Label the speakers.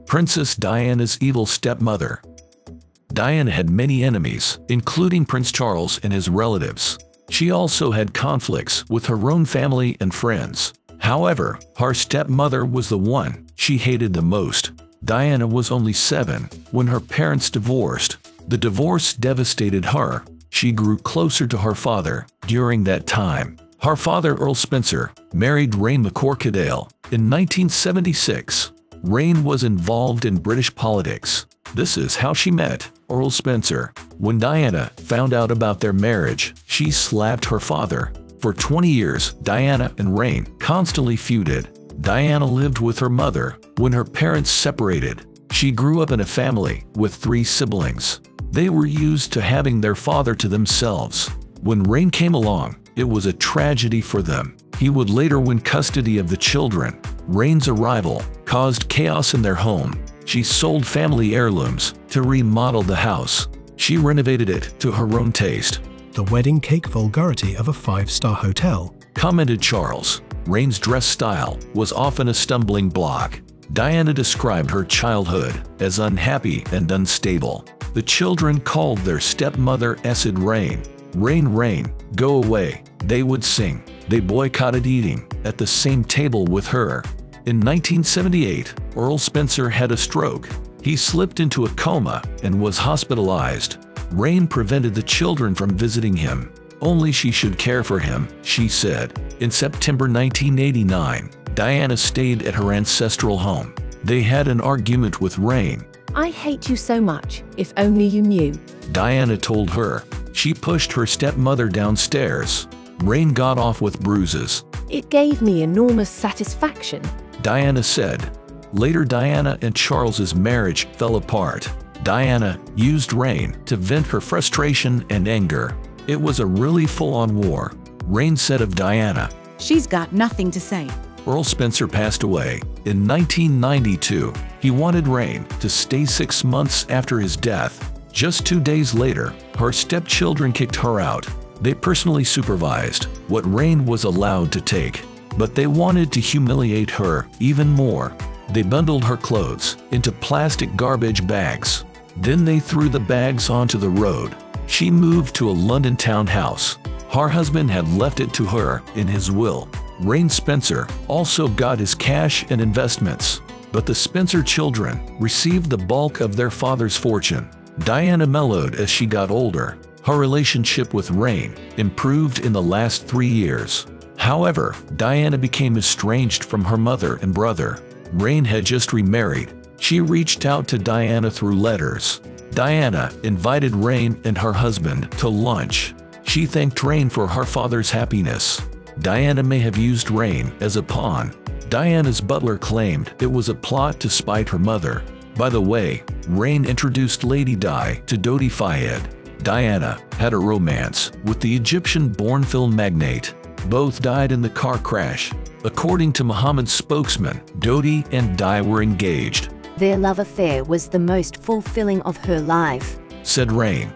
Speaker 1: Princess Diana's evil stepmother. Diana had many enemies, including Prince Charles and his relatives. She also had conflicts with her own family and friends. However, her stepmother was the one she hated the most. Diana was only 7 when her parents divorced. The divorce devastated her. She grew closer to her father during that time. Her father, Earl Spencer, married Rain McCorquodale in 1976. Rain was involved in British politics. This is how she met Earl Spencer. When Diana found out about their marriage, she slapped her father. For 20 years, Diana and Rain constantly feuded. Diana lived with her mother when her parents separated. She grew up in a family with 3 siblings. They were used to having their father to themselves. When Rain came along, it was a tragedy for them. He would later win custody of the children. Rain's arrival caused chaos in their home. She sold family heirlooms to remodel the house. She renovated it to her own taste.
Speaker 2: The wedding cake vulgarity of a 5-star hotel,
Speaker 1: Commented Charles. Rain's dress style was often a stumbling block. Diana described her childhood as unhappy and unstable. The children called their stepmother Acid Rain. Rain, rain, go away, they would sing. They boycotted eating at the same table with her. In 1978, Earl Spencer had a stroke. He slipped into a coma and was hospitalized. Rain prevented the children from visiting him. Only she should care for him, she said. In September 1989, Diana stayed at her ancestral home. They had an argument with Rain.
Speaker 3: I hate you so much, if only you knew.
Speaker 1: Diana told her. She pushed her stepmother downstairs. Rain got off with bruises.
Speaker 3: It gave me enormous satisfaction,
Speaker 1: Diana said. Later, Diana and Charles's marriage fell apart. Diana used Rain to vent her frustration and anger. It was a really full-on war. Rain said of Diana,
Speaker 4: "She's got nothing to say."
Speaker 1: Earl Spencer passed away in 1992. He wanted Rain to stay 6 months after his death. Just 2 days later, her stepchildren kicked her out. They personally supervised what Rain was allowed to take, but they wanted to humiliate her even more. They bundled her clothes into plastic garbage bags. Then they threw the bags onto the road. She moved to a London townhouse. Her husband had left it to her in his will. Rain Spencer also got his cash and investments, but the Spencer children received the bulk of their father's fortune. Diana mellowed as she got older. Her relationship with Rain improved in the last 3 years. However, Diana became estranged from her mother and brother. Rain had just remarried. She reached out to Diana through letters. Diana invited Rain and her husband to lunch. She thanked Rain for her father's happiness. Diana may have used Rain as a pawn. Diana's butler claimed it was a plot to spite her mother. By the way, Rain introduced Lady Di to Dodi Fayed. Diana had a romance with the Egyptian-born film magnate. Both died in the car crash. According to Muhammad's spokesman, Dodi and Di were engaged.
Speaker 3: Their love affair was the most fulfilling of her life,
Speaker 1: said Rain.